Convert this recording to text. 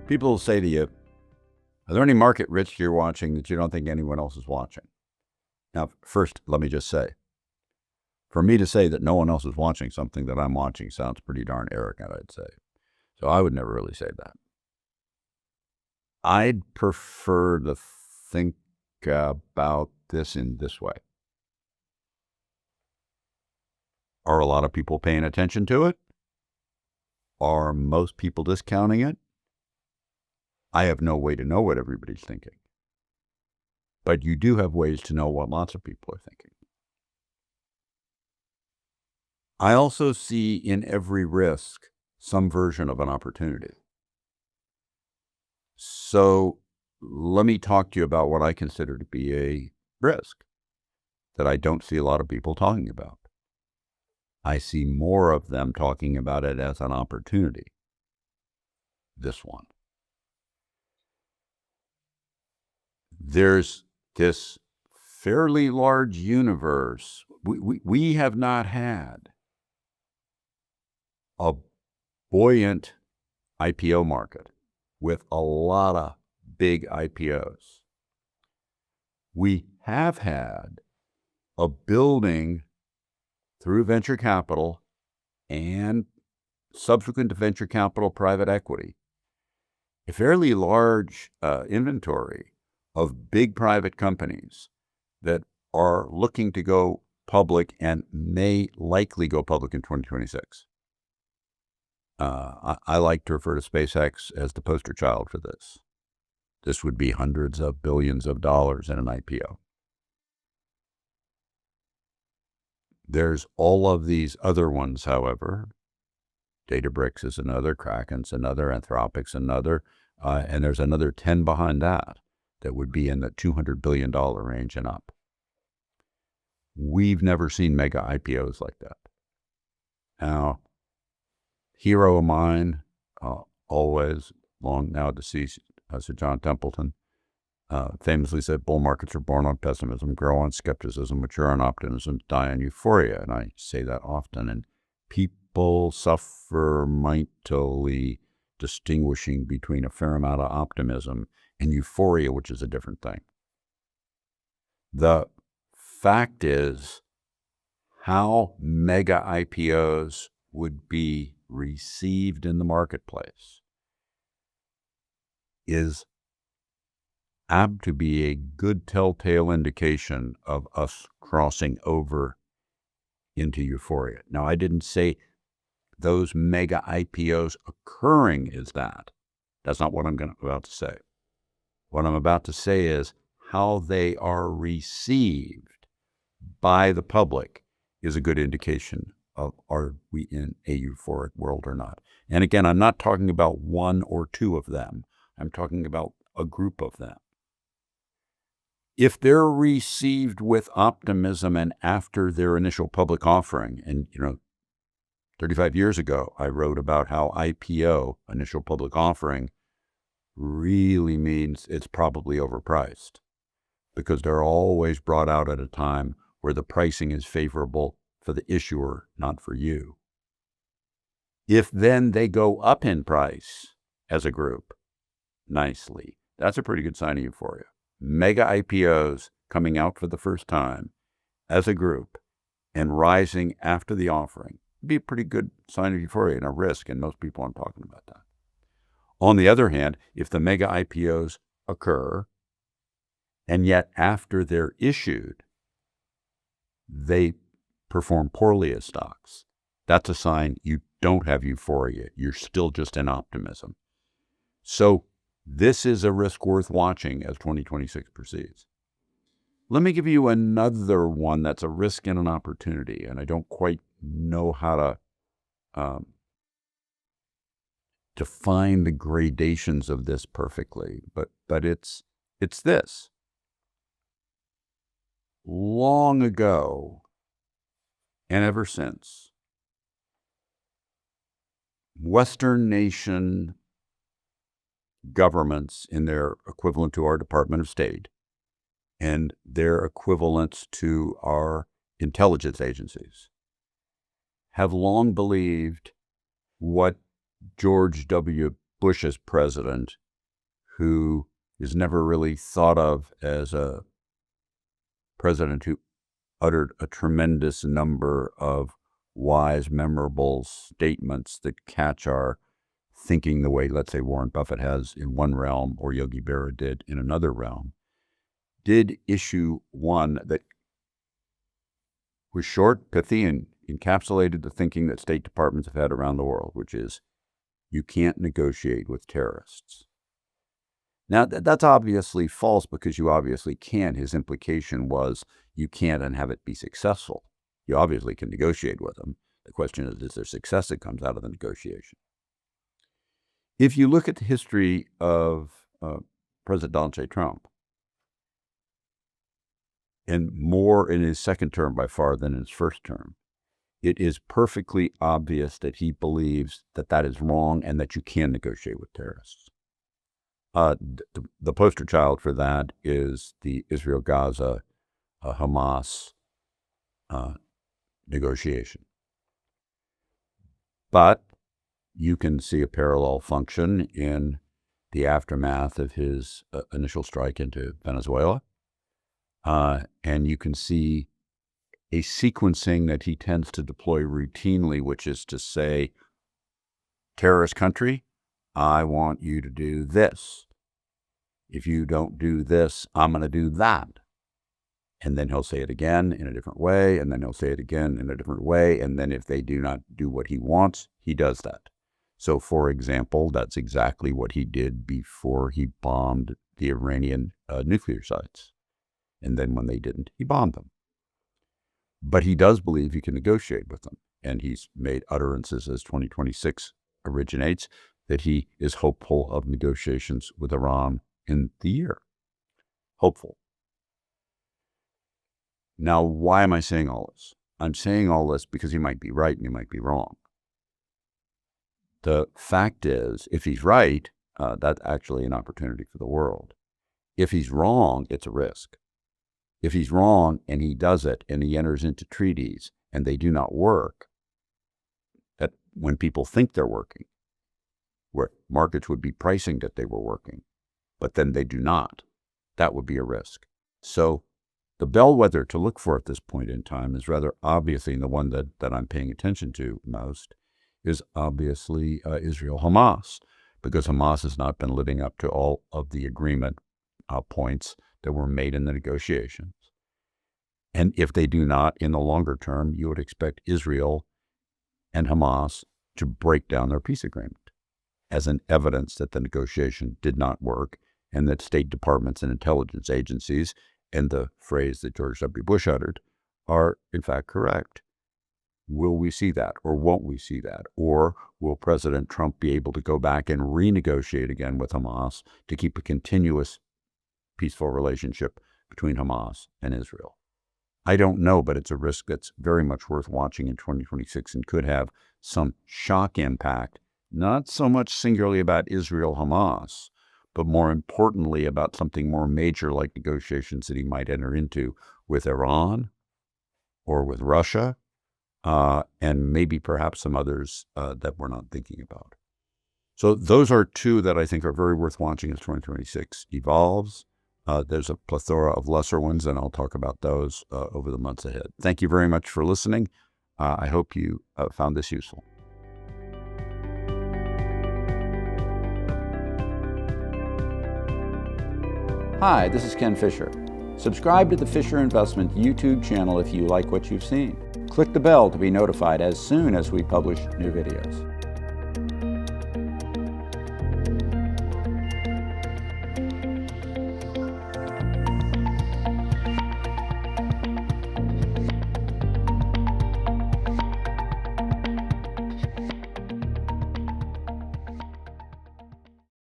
People will say to you, are there any market risks you're watching that you don't think anyone else is watching? Now, first, let me just say, for me to say that no one else is watching something that I'm watching sounds pretty darn arrogant, I'd say. So I would never really say that. I'd prefer to think about this in this way. Are a lot of people paying attention to it? Are most people discounting it? I have no way to know what everybody's thinking. But you do have ways to know what lots of people are thinking. I also see in every risk some version of an opportunity. So let me talk to you about what I consider to be a risk that I don't see a lot of people talking about. I see more of them talking about it as an opportunity. This one. There's this fairly large universe. We have not had a buoyant IPO market with a lot of big IPOs. We have had a building through venture capital and subsequent to venture capital private equity, a fairly large inventory of big private companies that are looking to go public and may likely go public in 2026. I like to refer to SpaceX as the poster child for this. This would be hundreds of billions of dollars in an IPO. There's all of these other ones, however. Databricks is another, Kraken's another, Anthropic's another, and there's another 10 behind that would be in the $200 billion range and up. We've never seen mega IPOs like that. Now, hero of mine, always long now deceased, Sir John Templeton, famously said, bull markets are born on pessimism, grow on skepticism, mature on optimism, die on euphoria. And I say that often. And people suffer mightily distinguishing between a fair amount of optimism and euphoria, which is a different thing. The fact is, how mega IPOs would be received in the marketplace is apt to be a good telltale indication of us crossing over into euphoria. Now, I didn't say those mega IPOs occurring is that. That's not what I'm about to say. What I'm about to say is how they are received by the public is a good indication of are we in a euphoric world or not. And again, I'm not talking about one or two of them. I'm talking about a group of them. If they're received with optimism and after their initial public offering, and 35 years ago, I wrote about how IPO, initial public offering, really means it's probably overpriced because they're always brought out at a time where the pricing is favorable for the issuer, not for you. If then they go up in price as a group, nicely, that's a pretty good sign of euphoria. Mega IPOs coming out for the first time as a group and rising after the offering would be a pretty good sign of euphoria and a risk, and most people aren't talking about that. On the other hand, if the mega IPOs occur and yet after they're issued, they perform poorly as stocks, that's a sign you don't have euphoria. You're still just in optimism. So this is a risk worth watching as 2026 proceeds. Let me give you another one that's a risk and an opportunity, and I don't quite know how to define the gradations of this perfectly, but it's this. Long ago, and ever since, Western nation governments in their equivalent to our Department of State and their equivalents to our intelligence agencies have long believed what George W. Bush as president, who is never really thought of as a president who uttered a tremendous number of wise, memorable statements that catch our thinking the way, let's say, Warren Buffett has in one realm or Yogi Berra did in another realm, did issue one that was short, pithy, and encapsulated the thinking that state departments have had around the world, which is, you can't negotiate with terrorists. Now, that's obviously false because you obviously can. His implication was you can't and have it be successful. You obviously can negotiate with them. The question is there success that comes out of the negotiation? If you look at the history of President Donald J. Trump, and more in his second term by far than in his first term, it is perfectly obvious that he believes that that is wrong and that you can negotiate with terrorists. The poster child for that is the Israel-Gaza, Hamas negotiation. But you can see a parallel function in the aftermath of his initial strike into Venezuela. And you can see a sequencing that he tends to deploy routinely, which is to say, terrorist country, I want you to do this. If you don't do this, I'm going to do that. And then he'll say it again in a different way, and then he'll say it again in a different way, and then if they do not do what he wants, he does that. So, for example, that's exactly what he did before he bombed the Iranian nuclear sites. And then when they didn't, he bombed them. But he does believe he can negotiate with them. And he's made utterances as 2026 originates that he is hopeful of negotiations with Iran in the year. Hopeful. Now, why am I saying all this? I'm saying all this because he might be right and he might be wrong. The fact is, if he's right, that's actually an opportunity for the world. If he's wrong, it's a risk. If he's wrong and he does it and he enters into treaties and they do not work, that when people think they're working, where markets would be pricing that they were working, but then they do not, that would be a risk. So the bellwether to look for at this point in time is rather obviously the one that I'm paying attention to most is obviously Israel-Hamas, because Hamas has not been living up to all of the agreement points that were made in the negotiations. And if they do not, in the longer term, you would expect Israel and Hamas to break down their peace agreement as an evidence that the negotiation did not work and that state departments and intelligence agencies, and the phrase that George W. Bush uttered, are in fact correct. Will we see that, or won't we see that? Or will President Trump be able to go back and renegotiate again with Hamas to keep a continuous peaceful relationship between Hamas and Israel? I don't know, but it's a risk that's very much worth watching in 2026 and could have some shock impact, not so much singularly about Israel-Hamas, but more importantly about something more major like negotiations that he might enter into with Iran or with Russia, and maybe perhaps some others that we're not thinking about. So those are two that I think are very worth watching as 2026 evolves. There's a plethora of lesser ones, and I'll talk about those over the months ahead. Thank you very much for listening. I hope you found this useful. Hi, this is Ken Fisher. Subscribe to the Fisher Investment YouTube channel if you like what you've seen. Click the bell to be notified as soon as we publish new videos.